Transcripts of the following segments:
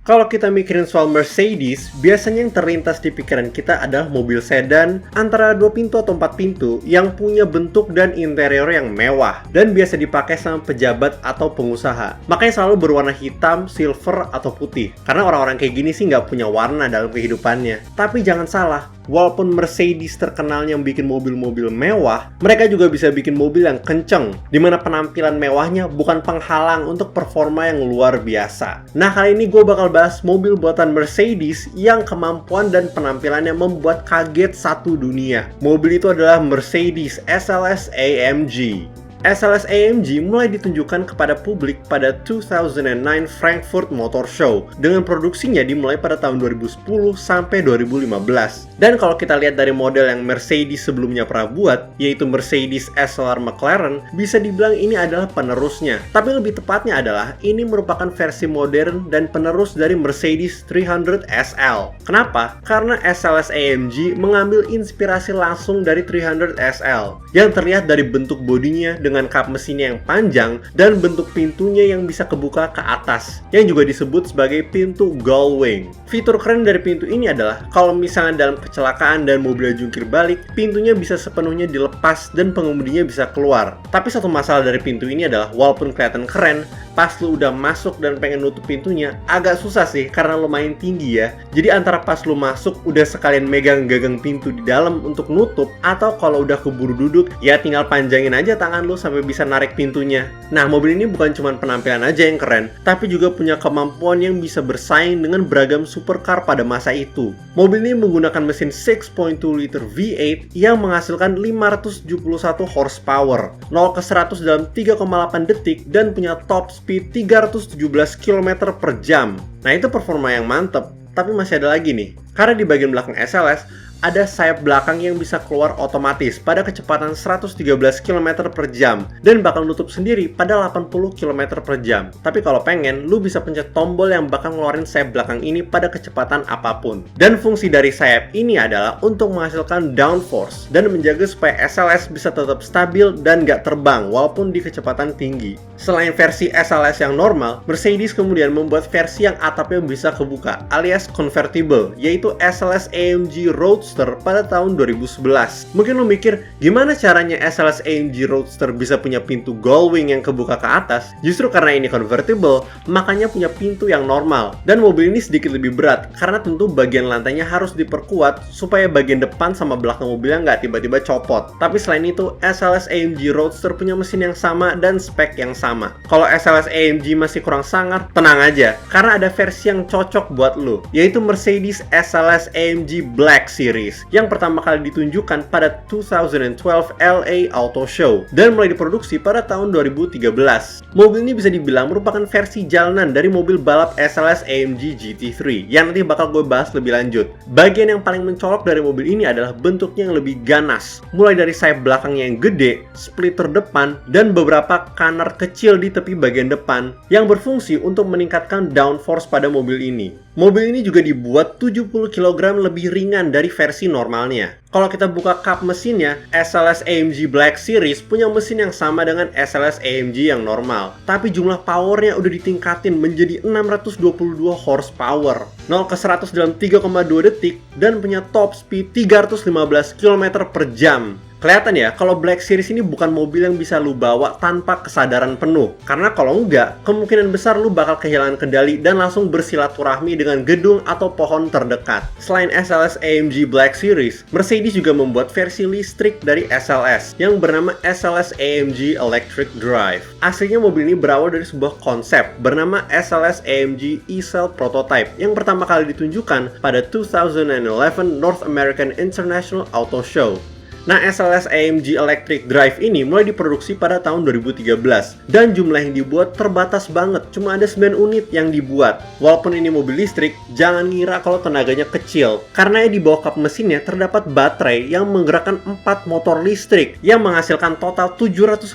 Kalau kita mikirin soal Mercedes, biasanya yang terlintas di pikiran kita adalah mobil sedan antara 2 pintu atau 4 pintu yang punya bentuk dan interior yang mewah dan biasa dipakai sama pejabat atau pengusaha. Makanya selalu berwarna hitam, silver, atau putih. Karena orang-orang kayak gini sih nggak punya warna dalam kehidupannya. Tapi jangan salah, walaupun Mercedes terkenalnya bikin mobil-mobil mewah, mereka juga bisa bikin mobil yang kenceng, dimana penampilan mewahnya bukan penghalang untuk performa yang luar biasa. Nah, kali ini gue bakal bahas mobil buatan Mercedes yang kemampuan dan penampilannya membuat kaget satu dunia. Mobil itu adalah Mercedes SLS AMG. SLS AMG mulai ditunjukkan kepada publik pada 2009 Frankfurt Motor Show dengan produksinya dimulai pada tahun 2010 sampai 2015. Dan kalau kita lihat dari model yang Mercedes sebelumnya pernah buat, yaitu Mercedes SLR McLaren, bisa dibilang ini adalah penerusnya. Tapi lebih tepatnya adalah ini merupakan versi modern dan penerus dari Mercedes 300 SL. Kenapa? Karena SLS AMG mengambil inspirasi langsung dari 300 SL yang terlihat dari bentuk bodinya dengan kap mesinnya yang panjang dan bentuk pintunya yang bisa kebuka ke atas, yang juga disebut sebagai pintu gullwing. Fitur keren dari pintu ini adalah kalau misalnya dalam kecelakaan dan mobilnya jungkir balik, pintunya bisa sepenuhnya dilepas dan pengemudinya bisa keluar. Tapi satu masalah dari pintu ini adalah walaupun kelihatan keren, pas lu udah masuk dan pengen nutup pintunya, agak susah sih karena lumayan tinggi ya. Jadi antara pas lu masuk udah sekalian megang gagang pintu di dalam untuk nutup, atau kalau udah keburu duduk, ya tinggal panjangin aja tangan lu sampai bisa narik pintunya. Nah, mobil ini bukan cuma penampilan aja yang keren, tapi juga punya kemampuan yang bisa bersaing dengan beragam supercar pada masa itu. Mobil ini menggunakan mesin 6.2 liter V8 yang menghasilkan 571 horsepower, 0 ke 100 dalam 3,8 detik, dan punya top speed 317 km per jam. Nah, itu performa yang mantep. Tapi masih ada lagi nih, karena di bagian belakang SLS ada sayap belakang yang bisa keluar otomatis pada kecepatan 113 km per jam dan bakal nutup sendiri pada 80 km per jam. Tapi kalau pengen, lu bisa pencet tombol yang bakal ngeluarin sayap belakang ini pada kecepatan apapun. Dan fungsi dari sayap ini adalah untuk menghasilkan downforce dan menjaga supaya SLS bisa tetap stabil dan gak terbang walaupun di kecepatan tinggi. Selain versi SLS yang normal, Mercedes kemudian membuat versi yang atapnya bisa kebuka alias convertible, yaitu SLS AMG Roadster pada tahun 2011. Mungkin lo mikir, gimana caranya SLS AMG Roadster bisa punya pintu gullwing yang kebuka ke atas? Justru karena ini convertible, makanya punya pintu yang normal. Dan mobil ini sedikit lebih berat, karena tentu bagian lantainya harus diperkuat supaya bagian depan sama belakang mobilnya nggak tiba-tiba copot. Tapi selain itu, SLS AMG Roadster punya mesin yang sama dan spek yang sama. Kalau SLS AMG masih kurang sangar, tenang aja, karena ada versi yang cocok buat lo, yaitu Mercedes SLS AMG Black Series yang pertama kali ditunjukkan pada 2012 LA Auto Show dan mulai diproduksi pada tahun 2013. Mobil ini bisa dibilang merupakan versi jalanan dari mobil balap SLS AMG GT3 yang nanti bakal gue bahas lebih lanjut. Bagian yang paling mencolok dari mobil ini adalah bentuknya yang lebih ganas, mulai dari sayap belakangnya yang gede, splitter depan, dan beberapa kanar kecil di tepi bagian depan yang berfungsi untuk meningkatkan downforce pada mobil ini. Mobil ini juga dibuat 70 kg lebih ringan dari versi normalnya. Kalau kita buka kap mesinnya, SLS AMG Black Series punya mesin yang sama dengan SLS AMG yang normal. Tapi jumlah powernya udah ditingkatin menjadi 622 horsepower, 0 ke 100 dalam 3,2 detik, dan punya top speed 315 km per jam. Kelihatan ya, kalau Black Series ini bukan mobil yang bisa lu bawa tanpa kesadaran penuh. Karena kalau enggak, kemungkinan besar lu bakal kehilangan kendali dan langsung bersilaturahmi dengan gedung atau pohon terdekat. Selain SLS AMG Black Series, Mercedes juga membuat versi listrik dari SLS yang bernama SLS AMG Electric Drive. Aslinya mobil ini berawal dari sebuah konsep bernama SLS AMG E-Cell Prototype yang pertama kali ditunjukkan pada 2011 North American International Auto Show. Nah, SLS AMG Electric Drive ini mulai diproduksi pada tahun 2013 dan jumlah yang dibuat terbatas banget, cuma ada 9 unit yang dibuat. Walaupun ini mobil listrik, jangan ngira kalau tenaganya kecil, karena di bawah kap mesinnya terdapat baterai yang menggerakkan 4 motor listrik yang menghasilkan total 750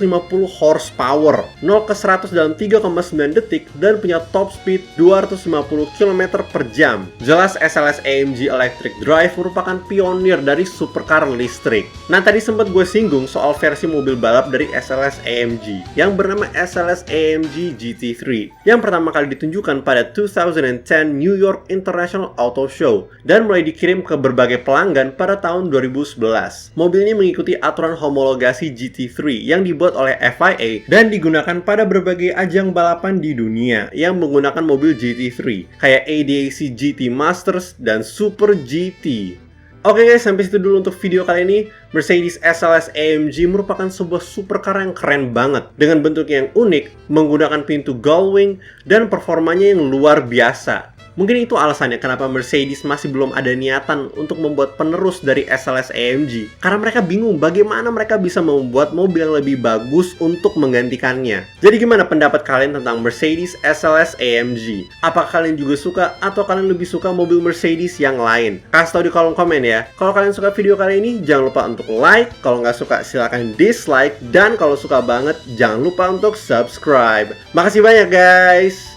horsepower, 0 ke 100 dalam 3,9 detik, dan punya top speed 250 km per jam. Jelas SLS AMG Electric Drive merupakan pionir dari supercar listrik. Nah, tadi sempat gue singgung soal versi mobil balap dari SLS AMG yang bernama SLS AMG GT3 yang pertama kali ditunjukkan pada 2010 New York International Auto Show dan mulai dikirim ke berbagai pelanggan pada tahun 2011. Mobil ini mengikuti aturan homologasi GT3 yang dibuat oleh FIA dan digunakan pada berbagai ajang balapan di dunia yang menggunakan mobil GT3 kayak ADAC GT Masters dan Super GT. Oke guys, sampai situ dulu untuk video kali ini. Mercedes SLS AMG merupakan sebuah supercar yang keren banget dengan bentuk yang unik, menggunakan pintu gullwing, dan performanya yang luar biasa. Mungkin itu alasannya kenapa Mercedes masih belum ada niatan untuk membuat penerus dari SLS AMG. Karena mereka bingung bagaimana mereka bisa membuat mobil yang lebih bagus untuk menggantikannya. Jadi gimana pendapat kalian tentang Mercedes SLS AMG? Apakah kalian juga suka atau kalian lebih suka mobil Mercedes yang lain? Kasih tau di kolom komen ya. Kalau kalian suka video kali ini, jangan lupa untuk like. Kalau nggak suka, silahkan dislike. Dan kalau suka banget, jangan lupa untuk subscribe. Makasih banyak guys!